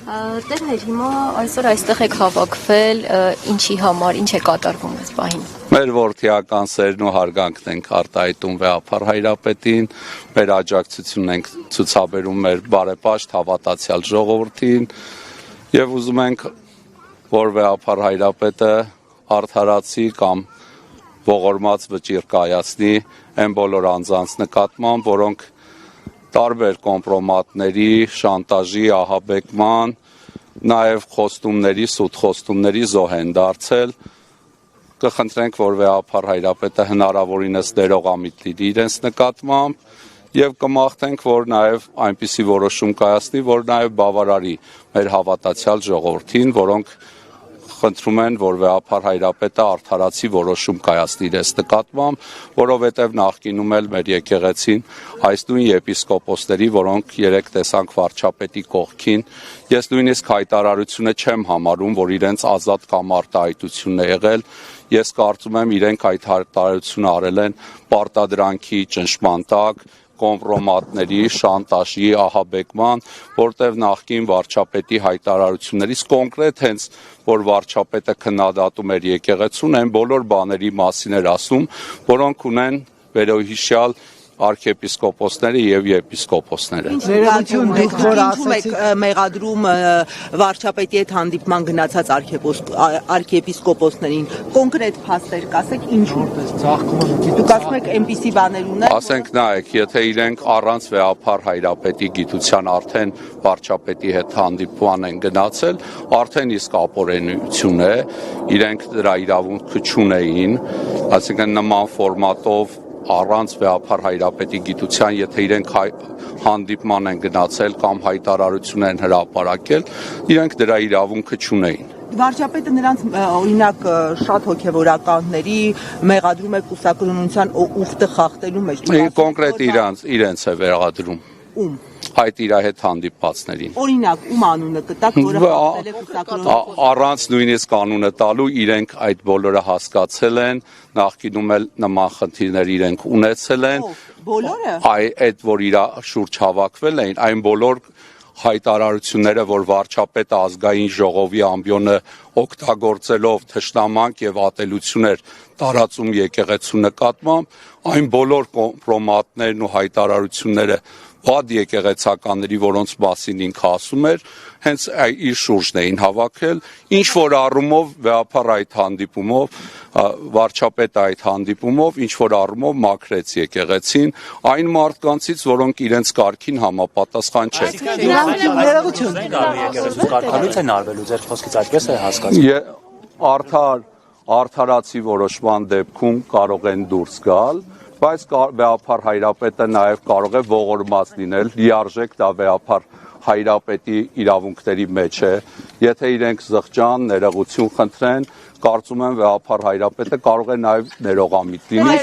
Տեր հայր, հիմա այսօր այստեղ եք հավաքվել, ինչի համար, ինչ է կատարվում այս պահին։ Մեր որդիական սերն ու հարգանքն ենք արտահայտում Վեհափառ Հայրապետին, մեր աջակցությունն ենք ցուցաբերում մեր բարեպաշտ հավատացյալ ժողովրդին եւ ուզում ենք, որ Վեհափառ Հայրապետը արդարացի կամ ողորմած վճիռ կայացնի այն բոլոր անձանց նկատմամբ, որոնք տարբեր կոմպրոմատների, շանտաժի, ահաբեկման, նաև խոստումների, սուտ խոստումների զոհ են դարձել, կխնդրենք, որ Վեհափառ Հայրապետը հնարավորինս դերողամիտ լինի իրենց նկատմամբ եւ կմաղթենք, որ նաև այնպիսի որոշում կայացնի, որ նաև բավարարի մեր հավատացյալ ժողովրդին, որոնք խնդրում են, որ Վեհափառ Հայրապետը արդարացի որոշում կայացնի իրենց նկատմամբ, որովհետև նախկինում էլ մեր եկեղեցին այս նույն եպիսկոպոսների, որոնք երեք տեսանք վարչապետի կողքին, ես նույնիսկ հայտարարությունը չեմ համարում, որ իրենց ազատ կամ արտահայտությունն է եղել, ես կարծում եմ իրենք այդ հայտարարությունը արել են պարտադրանքի ճնշման տակ, կոմպրոմատների, շանտաժի, ահաբեկման, որտեղ նախկին վարչապետի հայտարարություններից կոնկրետ հենց որ վարչապետը քննադատում էր եկեղեցուն, այն բոլոր բաների մասին էր ասում, որոնք ունեն վերոհիշյալ արքեպիսկոպոսները եւ եպիսկոպոսները։ Ներողություն, դուք որ ասացիք մեղադրում վարչապետի հետ հանդիպման գնացած արքեպիսկոպոսներին, կոնկրետ փաստեր կասեք ինչու։ Դուք ասում եք այնպիսի բաներ ունեն։ Ասենք նայեք, եթե իրենք առանց Վեհափառ Հայրապետի գիտության արդեն վարչապետի հետ հանդիպման են գնացել, արդեն իսկ ապօրինություն է, իրենք դրա իրավունքը չունեին, այսինքն նման ֆորմատով առանց Վեհափառ Հայրապետի գիտության, եթե իրենք հանդիպման են գնացել կամ հայտարարություն են հրապարակել, իրենք դրա իրավունքը չունեին։ Վարչապետը նրանց օրինակ շատ հոգևորականների մեղադրում է կուսակրոնության ուխտը խախտելու մեջ։ Կոնկրետ իրենց է մեղադրում։ Ում։ Այդ իր հետ հանդիպվածներին։ Օրինակ, ում անունը կտակ, որը խախտել է կուսակրոնության։ Առանց նույնիսկ անունը տալու իրենք այդ բոլորը հասկացել են, նախկինում էլ նման խնդիրներ իրենք ունեցել են։ Բոլորը։ Այդ որ իր շուրջ հավաքվել էին, այն բոլոր հայտարարությունները, որ վարչապետը ազգային ժողովի ամբիոնը օգտագործելով թշնամանք եւ ատելություններ տարածում եկեղեցու նկատմամբ, այն բոլոր կոմպրոմատներն ու հայտարարությունները վատ եկեղեցականների, որոնց մասին ինքը ասում էր, հենց իր շուրջն էին հավաքել, ինչ որ առումով Վեհափառ այդ հանդիպումով, վարչապետը այդ հանդիպումով, ինչ որ առումով մաքրեց եկեղեցին, այն մարդկանցից, որոնք իրենց կարգին համապատասխան չեն։ Կարգանույց են արվելու, ձեր խոսքից այդպես է հասկացում։ Արդարացի որոշման դեպքում կարող են դուրս գալ, բայց Վեհափառ Հայրապետը նաև կարող է ողորմած լինել, լիարժեք դա Վեհափառ Հայրապետի իրավունքների մեջ է, եթե իրենք զղջան, ներողություն խնդրեն, կարծում եմ Վեհափառ Հայրապետը կարող է նաև ներողամիտ լինի։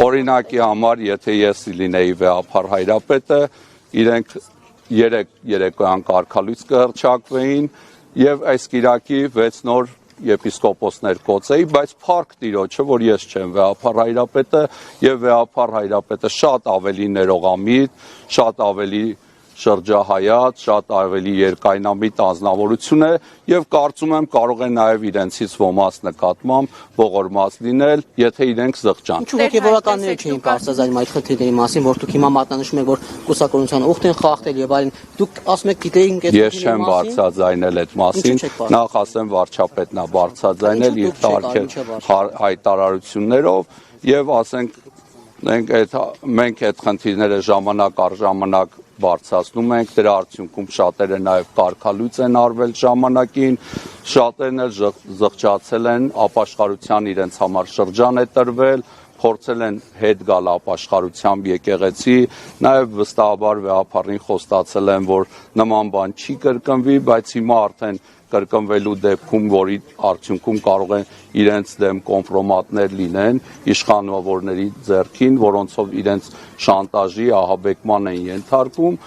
Օրինակի համար, եթե ես լինեի Վեհափառ Հայրապետը, իրենք երեկոյան կարգալույց կհռչակվեին եւ այս կիրակի 6 նոր եպիսկոպոսներ կոծեի, բայց փառք Տիրոջը, որ ես չեմ Վեհափառ Հայրապետը եւ Վեհափառ Հայրապետը շատ ավելի ներողամիտ, շատ ավելի շրջահայաց, շատ ավելի երկայնամիտ անձնավորություն է եւ կարծում եմ կարող է նաեւ իրենցից ոմանց նկատմամբ ողորմած լինել, եթե իրենք զղջան։ Ինչու՞ հոգեվորականները չէին բարձրաձայնում այդ խնդիրների մասին, որ դուք հիմա մատնանշում եք, որ կուսակրոնության ուխտ են խախտել եւ այլն։ Դուք ասում եք գիտեին այդ Ես չեմ բարձրաձայնել այդ մասին, նախ ասեմ վարչապետն է բարձրաձայնել իր տարբեր հայտարարություններով եւ ասենք մենք այդ խնդիրները ժամանակ առ ժամանակ բարձրացնում ենք, դրա արդյունքում շատերը նաև կարգալույց են արվել ժամանակին, շատերն էլ զղջացել են, ապաշխարության իրենց համար շրջան է տրվել, փորձել են հետ գալ ապաշխարությամբ եկեղեցի, նաև վստահաբար Վեհափառին խոստացել են, որ նման բան չի կրկնվի, բայց հիմա արդեն կրկնվելու դեպքում, որի արդյունքում կարող են իրենց դեմ կոմպրոմատներ լինեն իշխանավորների ձեռքին, որոնցով իրենց շանտաժի, ահաբեկման են ենթարկվում,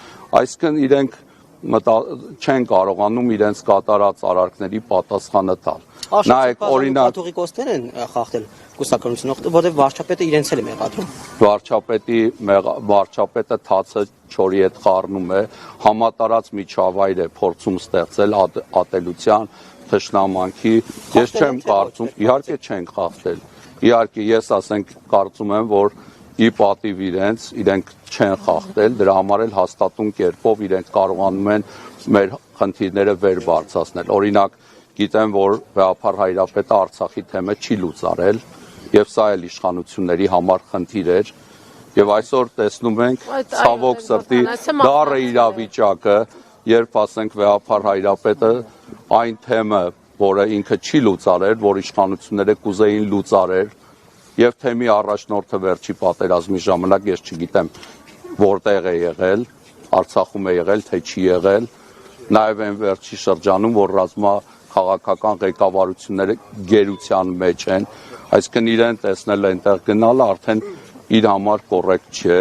այսինքն իրենք չեն կարողանում իրենց կատարած արարքների պատասխանը տալ։ Նայեք, օրինակ կաթողիկոսներ են խախտել կուսակրթությունը, որտեղ վարչապետը իրենց էլ է մեղադրում։ Վարչապետը թացը չորի հետ խառնում է, համատարած միջավայր է փորձում ստեղծել ատելության, թշնամանքի։ Ես չեմ կարծում, իհարկե չեն խախտել։ Իհարկե ես կարծում եմ, որ ի պատիվ իրենք չեն խախտել, դրա համար էլ հաստատուն կերպով իրենք կարողանում են մեր խնդիրները վեր բարձրացնել։ Օրինակ, գիտեմ, որ Վեհափար Հայրապետը Արցախի թեմը չի լուծարել, եւ սա էլ իշխանությունների համար խնդիր էր, եւ այսօր տեսնում ենք ցավոք սրտի դառը իրավիճակը, երբ ասենք Վեհափար Հայրապետը այն թեմը, որը ինքը չի լուծարել, որ իշխանությունները կուզեին լուծարել, եւ թեմի առաջնորդը վերջի պատերազմի ժամանակ ես չգիտեմ որտեղ է եղել, Արցախում է եղել, թե չի եղել, նաեւ այն վերջի շրջանում, որ ռազմաքաղաքական ղեկավարությունները գերության մեջ են, այսինքն իրեն տեսնել այնտեղ գնալը արդեն իր համար կոռեկտ չէ